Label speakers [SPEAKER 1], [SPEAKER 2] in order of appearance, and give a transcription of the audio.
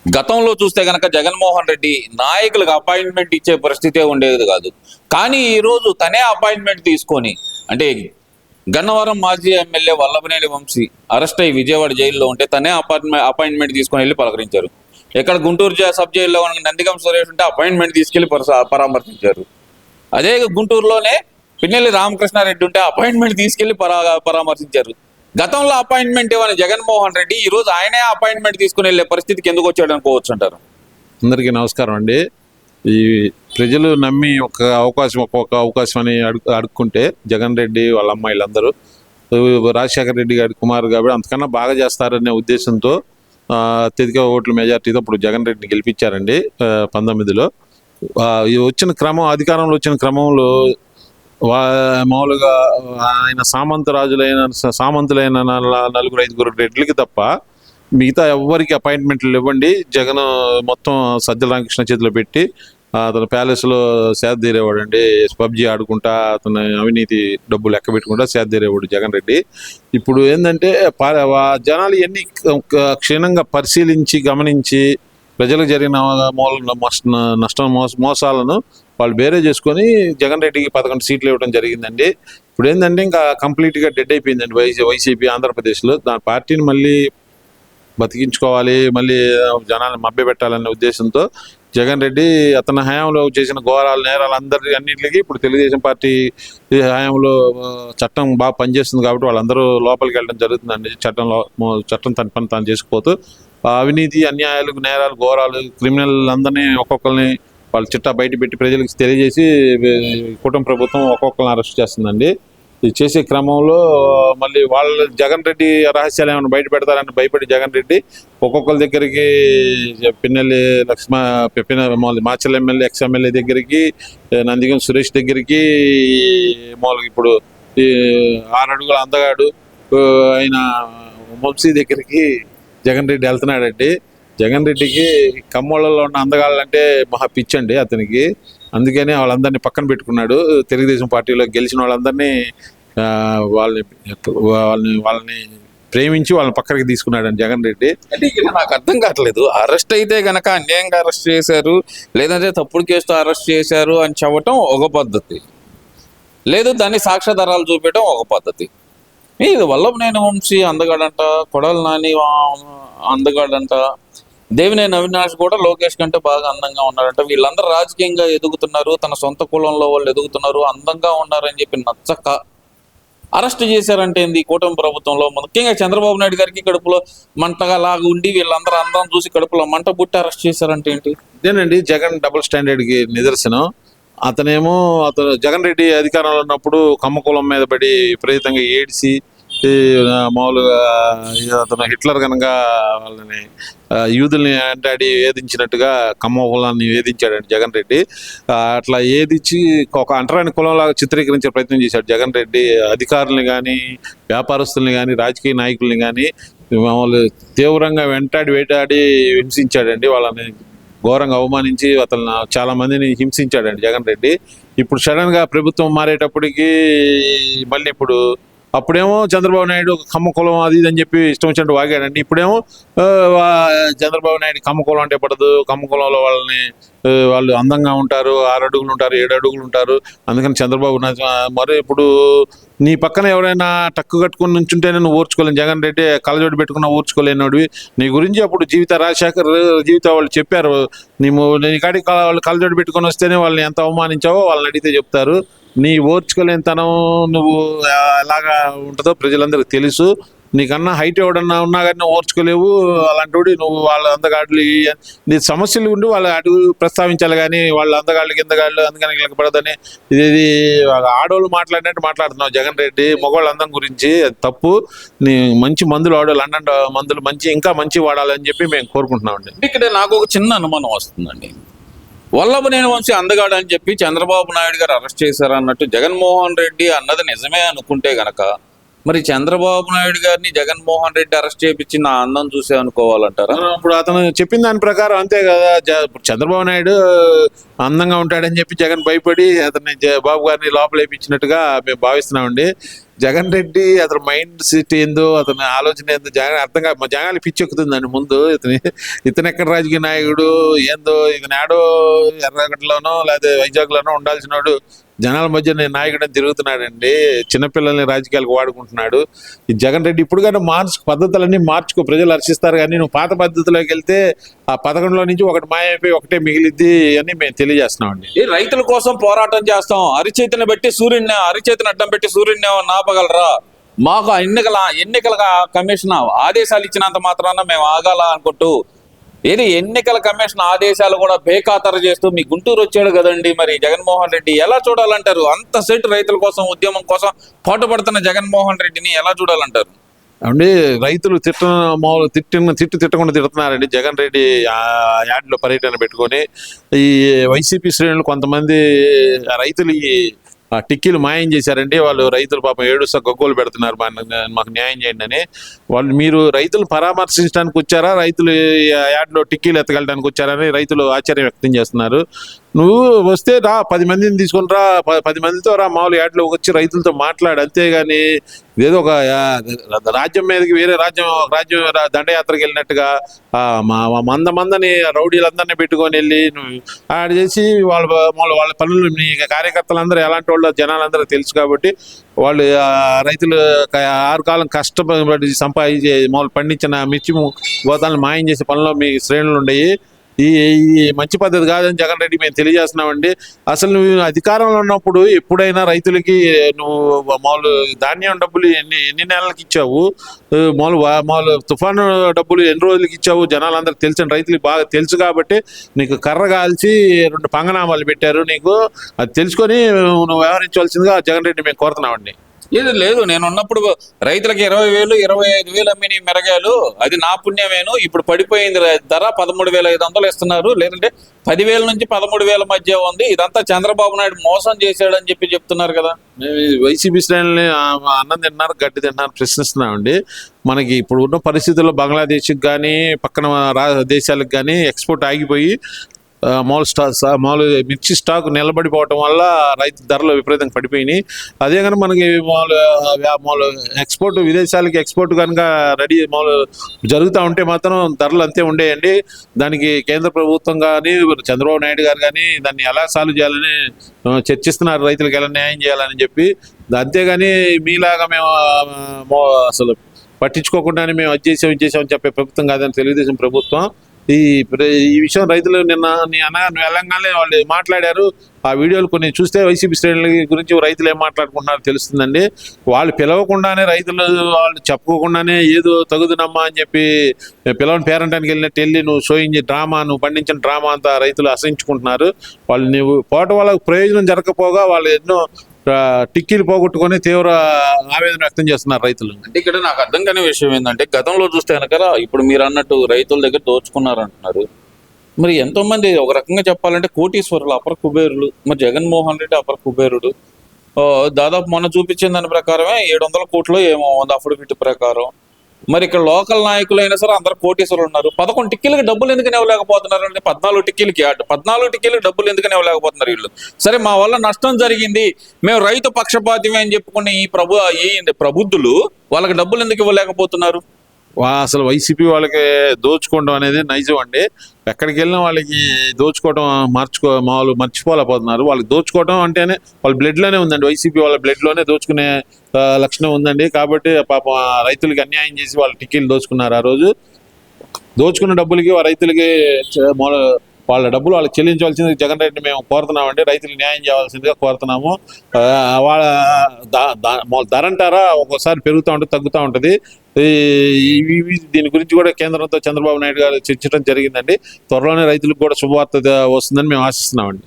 [SPEAKER 1] గతంలో చూస్తే గనక జగన్మోహన్ రెడ్డి నాయకులకు అపాయింట్మెంట్ ఇచ్చే పరిస్థితే ఉండేది కాదు. కానీ ఈరోజు తనే అపాయింట్మెంట్ తీసుకొని, అంటే గన్నవరం మాజీ ఎమ్మెల్యే వల్లభనేని వంశీ అరెస్ట్ అయ్యి విజయవాడ జైల్లో ఉంటే తనే అపాయింట్మెంట్ తీసుకొని వెళ్ళి పలకరించారు. ఇక్కడ గుంటూరు సబ్ జైల్లో ఉన్న నందిగం సురేష్ ఉంటే అపాయింట్మెంట్ తీసుకెళ్లి పరామర్శించారు. అదే గుంటూరులోనే పిన్నెల్లి రామకృష్ణారెడ్డి ఉంటే అపాయింట్మెంట్ తీసుకెళ్లి పరామర్శించారు. గతంలో అపాయింట్మెంట్ ఇవ్వని జగన్మోహన్ రెడ్డి ఈ రోజు ఆయనే అపాయింట్మెంట్ తీసుకుని వెళ్ళే పరిస్థితికి ఎందుకు వచ్చాడు అనుకోవచ్చు అంటారు.
[SPEAKER 2] అందరికీ నమస్కారం అండి. ఈ ప్రజలు నమ్మి ఒక్కొక్క అవకాశం అని అడుక్కుంటే జగన్ రెడ్డి వాళ్ళ అమ్మాయిలందరూ రాజశేఖర రెడ్డి గారి కుమారు కాబట్టి అంతకన్నా బాగా చేస్తారనే ఉద్దేశంతో అత్యధిక ఓట్ల మెజార్టీతో ఇప్పుడు జగన్ రెడ్డిని గెలిపించారండి 19లో. వచ్చిన క్రమం, అధికారంలో వచ్చిన క్రమంలో మామూలుగా ఆయన సామంతులైన 4-5 రెడ్లకి తప్ప మిగతా ఎవరికి అపాయింట్మెంట్లు ఇవ్వండి. జగన్ మొత్తం సజ్జల రామకృష్ణ చేతిలో పెట్టి అతను ప్యాలెస్లో సేద తీరేవాడు అండి. పబ్జీ ఆడుకుంటా అతను అవినీతి డబ్బులు లెక్క పెట్టుకుంటా సేద తీరేవాడు జగన్ రెడ్డి. ఇప్పుడు ఏంటంటే జనాలు ఎన్ని క్షుణ్ణంగా పరిశీలించి గమనించి ప్రజలకు జరిగిన మోసాలను వాళ్ళు బేరే చేసుకొని జగన్ రెడ్డికి 11 సీట్లు ఇవ్వడం జరిగిందండి. ఇప్పుడు ఏంటంటే ఇంకా కంప్లీట్గా డెడ్ అయిపోయిందండి వైసీపీ ఆంధ్రప్రదేశ్లో. దాని పార్టీని మళ్ళీ బతికించుకోవాలి, మళ్ళీ జనాలను మభ్యపెట్టాలనే ఉద్దేశంతో జగన్ రెడ్డి అతని హయాంలో చేసిన నేరాలు అన్నింటికి ఇప్పుడు తెలుగుదేశం పార్టీ హయాంలో చట్టం బాగా పనిచేస్తుంది కాబట్టి వాళ్ళందరూ లోపలికి వెళ్ళడం జరుగుతుందండి. చట్టం తన పని తాను చేసుకుపోతూ అవినీతి, అన్యాయాలు, నేరాలు, ఘోరాలు, క్రిమినల్ అందరినీ ఒక్కొక్కరిని వాళ్ళ చిట్టా బయట పెట్టి ప్రజలకు తెలియజేసి కుటుంబ ప్రభుత్వం ఒక్కొక్కరిని అరెస్ట్ చేస్తుందండి. ఇది చేసే క్రమంలో మళ్ళీ వాళ్ళ జగన్ రెడ్డి రహస్యాలు ఏమైనా బయట పెడతారని భయపడి జగన్ రెడ్డి ఒక్కొక్కరి దగ్గరికి పిన్నెల్లి మాచల్ ఎమ్మెల్యే, ఎమ్మెల్యే దగ్గరికి, నందిగం సురేష్ దగ్గరికి, మామూలుగా ఇప్పుడు ఈ 6 అడుగుల అందగాడు ఆయన వంశీ దగ్గరికి జగన్ రెడ్డి వెళ్తున్నాడండి. జగన్ రెడ్డికి కమ్మోళ్ళలో ఉన్న అందగాళ్ళంటే మహా పిచ్చండి అతనికి. అందుకనే వాళ్ళందరినీ పక్కన పెట్టుకున్నాడు. తెలుగుదేశం పార్టీలో గెలిచిన వాళ్ళందరినీ వాళ్ళని ప్రేమించి వాళ్ళని పక్కకి తీసుకున్నాడు జగన్ రెడ్డి.
[SPEAKER 1] అంటే ఇలా నాకు అర్థం కావట్లేదు. అరెస్ట్ అయితే గనక అన్యాయంగా అరెస్ట్ చేశారు, లేదంటే తప్పుడు కేసుతో అరెస్ట్ చేశారు అని చెప్పటం ఒక పద్ధతి, లేదు దాన్ని సాక్ష్యాధారాలు చూపించడం ఒక పద్ధతి. ఇది వల్లభనేని వంశీ అందగాడంట, కొడాలి నాని అందగాడంట, దేవినేని అవినాష్ కూడా లోకేష్ కంటే బాగా అందంగా ఉన్నారంట. వీళ్ళందరూ రాజకీయంగా ఎదుగుతున్నారు, తన సొంత కులంలో వాళ్ళు ఎదుగుతున్నారు, అందంగా ఉన్నారని చెప్పి నచ్చక అరెస్ట్ చేశారంటే ఏంది? కూటమి ప్రభుత్వంలో ముఖ్యంగా చంద్రబాబు నాయుడు గారికి కడుపులో మంటగా లాగా ఉండి వీళ్ళందరూ అందరం చూసి కడుపులో మంట పుట్టి అరెస్ట్ చేశారంటే ఏంటి?
[SPEAKER 2] ఇదేనండి జగన్ డబుల్ స్టాండర్డ్కి నిదర్శనం. అతను జగన్ రెడ్డి అధికారంలో ఉన్నప్పుడు కమ్మకులం మీద పడి విపరీతంగా ఏడ్చి మామూలుగా అతను హిట్లర్ కనుక వాళ్ళని యూదుల్ని అంటాడి వేధించినట్టుగా కమ్మ కులాన్ని వేధించాడండి జగన్ రెడ్డి. అట్లా ఏదిచ్చి ఒక అంటరాని కులంలాగా చిత్రీకరించే ప్రయత్నం చేశాడు జగన్ రెడ్డి. అధికారుల్ని కానీ, వ్యాపారస్తుల్ని కానీ, రాజకీయ నాయకుల్ని కానీ మామూలు తీవ్రంగా వేటాడి హింసించాడండి. వాళ్ళని ఘోరంగా అవమానించి అతను చాలా మందిని హింసించాడండి జగన్ రెడ్డి. ఇప్పుడు సడన్గా ప్రభుత్వం మారేటప్పటికి మళ్ళీ అప్పుడేమో చంద్రబాబు నాయుడు కమ్మ కులం అది ఇది అని చెప్పి ఇష్టం వచ్చినట్టు వాగాడండి. ఇప్పుడేమో చంద్రబాబు నాయుడు కమ్మ కులం అంటే పడదు, కమ్మ కులంలో వాళ్ళు అందంగా ఉంటారు, 6 అడుగులు ఉంటారు, 7 అడుగులు ఉంటారు, అందుకని చంద్రబాబు మరి ఇప్పుడు నీ పక్కన ఎవరైనా టక్కు కట్టుకుని నుంచుంటేనే నువ్వు ఓర్చుకోలేను, జగన్ రెడ్డి కళ్ళజోడు పెట్టుకున్నా ఓర్చుకోలేనివాడివి. నీ గురించి అప్పుడు రాజశేఖర్ వాళ్ళు చెప్పారు, నీ కాడికి వాళ్ళు కళ్ళజోడు పెట్టుకొని వస్తేనే వాళ్ళని ఎంత అవమానించావో వాళ్ళని అడిగితే చెప్తారు. నీ ఓర్చుకోలేనితనం నువ్వు ఎలాగా ఉంటుందో ప్రజలందరికీ తెలుసు. నీకన్నా హైట్ ఎవడన్నా ఉన్నా కానీ ఓర్చుకోలేవు. అలాంటి నువ్వు వాళ్ళ అందగాళ్ళు నీ సమస్యలు ఉండి వాళ్ళ అడుగు ప్రస్తావించాలి కానీ వాళ్ళ అందగాళ్ళు కిందగాళ్ళు అందుకని లెక్కపడదని ఇది ఆడవాళ్ళు మాట్లాడినట్టు మాట్లాడుతున్నావు జగన్ రెడ్డి. మగవాళ్ళ అందం గురించి అది తప్పు. నీ మంచి మందులు వాడు, లండన్ మందులు ఇంకా మంచి వాడాలని చెప్పి మేము కోరుకుంటున్నామండి.
[SPEAKER 1] ఇక్కడ నాకు ఒక చిన్న అనుమానం వస్తుందండి. వల్లభనేని వంశీ అందగాడు అని చెప్పి చంద్రబాబు నాయుడు గారు అరెస్ట్ చేశారు అన్నట్టు జగన్మోహన్ రెడ్డి అన్నది నిజమే అనుకుంటే గనక మరి చంద్రబాబు నాయుడు గారిని జగన్మోహన్ రెడ్డి అరెస్ట్ చేయించి నా అందం చూసే అనుకోవాలంటారా?
[SPEAKER 2] ఇప్పుడు అతను చెప్పిన దాని ప్రకారం అంతే కదా. ఇప్పుడు చంద్రబాబు నాయుడు అందంగా ఉంటాడని చెప్పి జగన్ భయపడి అతన్ని బాబు గారిని లోపల వేయించినట్టుగా మేము భావిస్తున్నామండి. జగన్ రెడ్డి అతని మైండ్ సెట్ ఏందో, అతని ఆలోచన ఏందో జగన్ అర్థం కాదు. మా జనాలు పిచ్చెక్కుతుందండి ముందు. ఇతను ఎక్కడ రాజకీయ నాయకుడు ఏందో, ఇతను ఆడో ఎర్రగడ్డలోనో లేదా వైజాగ్లోనో ఉండాల్సిన వాడు జనాల మధ్య నేను నాయకుడని తిరుగుతున్నాడండి. చిన్నపిల్లల్ని రాజకీయాలకు వాడుకుంటున్నాడు ఈ జగన్ రెడ్డి. ఇప్పుడు కానీ పద్ధతులన్నీ మార్చుకో, ప్రజలు హర్షిస్తారు. కానీ నువ్వు పాత పద్ధతిలోకి వెళ్తే ఆ పథకంలో నుంచి ఒకటి మాయమైపోయి ఒకటే మిగిలిద్ది అని మేము తెలియజేస్తున్నామండి.
[SPEAKER 1] ఈ రైతుల కోసం పోరాటం చేస్తాం, అరిచేతిని బట్టి సూర్యుడిని, అరిచేతిని అడ్డం పెట్టి సూర్యుడిని ఆపగలరా? మాకు ఎన్నికల కమిషన్ ఆదేశాలు ఇచ్చినంత మాత్రాన మేము ఆగాల అనుకుంటూ ఎన్నికల కమిషన్ ఆదేశాలు కూడా బేఖాతరు చేస్తూ మీ గుంటూరు వచ్చాడు కదండి. మరి జగన్మోహన్ రెడ్డి ఎలా చూడాలంటారు? అంత సెట్ రైతుల కోసం, ఉద్యమం కోసం పాటుపడుతున్న జగన్మోహన్ రెడ్డిని ఎలా చూడాలంటారు?
[SPEAKER 2] అంటే రైతులు తిట్టకుండా తిడుతున్నారండి. జగన్ రెడ్డి యాడ్లో పర్యటన పెట్టుకొని ఈ వైసీపీ శ్రేణులు కొంతమంది రైతులు ఈ టిక్కీలు మాయం చేశారండి. వాళ్ళు రైతులు పాపం ఏడుస్తా గగ్గోలు పెడుతున్నారు, మాకు న్యాయం చేయండి అని. మీరు రైతులు పరామర్శించడానికి వచ్చారా, రైతులు యాడ్లో టిక్కీలు ఎత్తగలడానికి వచ్చారని రైతులు ఆశ్చర్యం వ్యక్తం చేస్తున్నారు. నువ్వు వస్తే రా, 10 మందిని తీసుకొని రా, 10 మందితో రా, మామూలు యాడ్లో వచ్చి రైతులతో మాట్లాడు. అంతేగాని ఏదో ఒక రాజ్యం మీదకి వేరే రాజ్యం దండయాత్రకి వెళ్ళినట్టుగా మందని రౌడీలందరినీ పెట్టుకొని వెళ్ళి నువ్వు ఆడ చేసి వాళ్ళ పనులు, నీ కార్యకర్తలందరూ ఎలాంటి వాళ్ళు జనాలందరూ తెలుసు కాబట్టి వాళ్ళు రైతులు 6 కాలం కష్టపడి సంపాదించి మామూలు పండించిన మిర్చి గోతాలను మాయం చేసే పనుల్లో మీ శ్రేణులు ఉండయి. ఈ మంచి పద్ధతి కాదని జగన్ రెడ్డి మేము తెలియజేస్తున్నామండి. అసలు నువ్వు అధికారంలో ఉన్నప్పుడు ఎప్పుడైనా రైతులకి నువ్వు మామూలు ధాన్యం డబ్బులు ఎన్ని నెలలకి ఇచ్చావు, మామూలు తుఫాను డబ్బులు ఎన్ని రోజులకి ఇచ్చావు జనాలందరూ తెలిసిన రైతులకు బాగా తెలుసు కాబట్టి నీకు కర్ర కాల్చి 2 పంగనామాలు పెట్టారు. నీకు అది తెలుసుకొని నువ్వు వ్యవహరించవలసిందిగా జగన్ రెడ్డి మేము కోరుతున్నామండి.
[SPEAKER 1] ఇది లేదు, నేను ఉన్నప్పుడు రైతులకు 20,000 25,000 అమ్మిన మిరగాయలు, అది నా పుణ్యమేను. ఇప్పుడు పడిపోయింది ధర 13,500 ఇస్తున్నారు, లేదంటే 10,000 నుంచి 13,000 మధ్య ఉంది. ఇదంతా చంద్రబాబు నాయుడు మోసం చేశాడని చెప్తున్నారు కదా.
[SPEAKER 2] వైసీపీ శ్రేణుల్ని అన్నం తిన్నారు, గడ్డి తిన్నారు ప్రశ్నిస్తున్నామండి. మనకి ఇప్పుడు ఉన్న పరిస్థితుల్లో బంగ్లాదేశ్కి కానీ పక్కన దేశాలకు కానీ ఎక్స్పోర్ట్ ఆగిపోయి మామూలు మిర్చి స్టాక్ నిలబడిపోవటం వల్ల రైతు ధరలు విపరీతంగా పడిపోయినాయి. అదే కనుక మనకి మామూలు ఎక్స్పోర్ట్, విదేశాలకి ఎక్స్పోర్ట్ కనుక మామూలు జరుగుతూ ఉంటే మాత్రం ధరలు అంతే ఉండేయండి. దానికి కేంద్ర ప్రభుత్వం కానీ చంద్రబాబు నాయుడు గారు కానీ దాన్ని ఎలా సాల్వ్ చేయాలని చర్చిస్తున్నారు, రైతులకు ఎలా న్యాయం చేయాలని చెప్పి. అంతేగాని మీలాగా మేము అసలు పట్టించుకోకుండానే మేము అది చేసామని చెప్పే ప్రభుత్వం కాదని తెలుగుదేశం ప్రభుత్వం. ఈ విషయం రైతులు నిన్న తెలంగాణలో వాళ్ళు మాట్లాడారు. ఆ వీడియోలు కొన్ని చూస్తే వైసీపీ శ్రేణుల గురించి రైతులు ఏం మాట్లాడుకుంటున్నారో తెలుస్తుందండి. వాళ్ళు పిలవకుండానే, రైతులు వాళ్ళు చెప్పుకోకుండానే ఏదో తగుదునమ్మా అని చెప్పి పిలవని పేరంటానికి వెళ్ళి నువ్వు షోయింగ్ డ్రామా, నువ్వు పండించిన డ్రామా అంతా రైతులు అసహించుకుంటున్నారు. వాళ్ళు నువ్వు పోవటం వల్ల ప్రయోజనం జరగకపోగా వాళ్ళు ఎన్నో టిక్కీలు పోగొట్టుకొని తీవ్ర ఆవేదన వ్యక్తం చేస్తున్నారు రైతులు.
[SPEAKER 1] అంటే ఇక్కడ నాకు అర్థం కాని విషయం ఏంటంటే, గతంలో చూస్తే కనుక ఇప్పుడు మీరు అన్నట్టు రైతుల దగ్గర దోచుకున్నారు అంటున్నారు. మరి ఎంతో మంది ఒక రకంగా చెప్పాలంటే కోటీశ్వరులు, అపర కుబేరులు. మరి జగన్మోహన్ రెడ్డి అపర కుబేరుడు. దాదాపు మొన్న చూపించిన దాని ప్రకారమే 700 కోట్లు ఏమో ఉంది అఫిడవిట్ ప్రకారం. మరి ఇక్కడ లోకల్ నాయకులైనా సరే అందరు కోటీశ్వరులు ఉన్నారు. 11 టిక్కీలకి డబ్బులు ఎందుకని ఇవ్వలేకపోతున్నారు అంటే 14 టిక్కీలకి డబ్బులు ఎందుకని ఇవ్వలేకపోతున్నారు వీళ్ళు? సరే, మా వల్ల నష్టం జరిగింది, మేము రైతు పక్షపాతమే అని చెప్పుకునే ఈ ప్రబుద్ధులు వాళ్ళకి డబ్బులు ఎందుకు ఇవ్వలేకపోతున్నారు?
[SPEAKER 2] అసలు వైసీపీ వాళ్ళకి దోచుకోవడం అనేది నైజం అండి. ఎక్కడికి వెళ్ళినా వాళ్ళకి దోచుకోవడం మామూలు మర్చిపోలేకపోతున్నారు. వాళ్ళకి దోచుకోవడం అంటేనే వాళ్ళ బ్లడ్లోనే ఉందండి. వైసీపీ వాళ్ళ బ్లడ్లోనే దోచుకునే లక్షణం ఉందండి. కాబట్టి పాపం రైతులకి అన్యాయం చేసి వాళ్ళ టిక్కీలు దోచుకున్నారు. ఆ రోజు దోచుకున్న డబ్బులకి రైతులకి వాళ్ళ డబ్బులు వాళ్ళకి చెల్లించవలసింది జగన్ రెడ్డిని మేము కోరుతున్నామండి. రైతులకు న్యాయం చేయవలసిందిగా కోరుతున్నాము. వాళ్ళ ధర అంటారా ఒక్కోసారి పెరుగుతూ ఉంటుంది, తగ్గుతూ ఉంటుంది. దీని గురించి కూడా కేంద్రంతో చంద్రబాబు నాయుడు గారు చర్చించడం జరిగిందండి. త్వరలోనే రైతులకు కూడా శుభవార్త వస్తుందని మేము ఆశిస్తున్నామండి.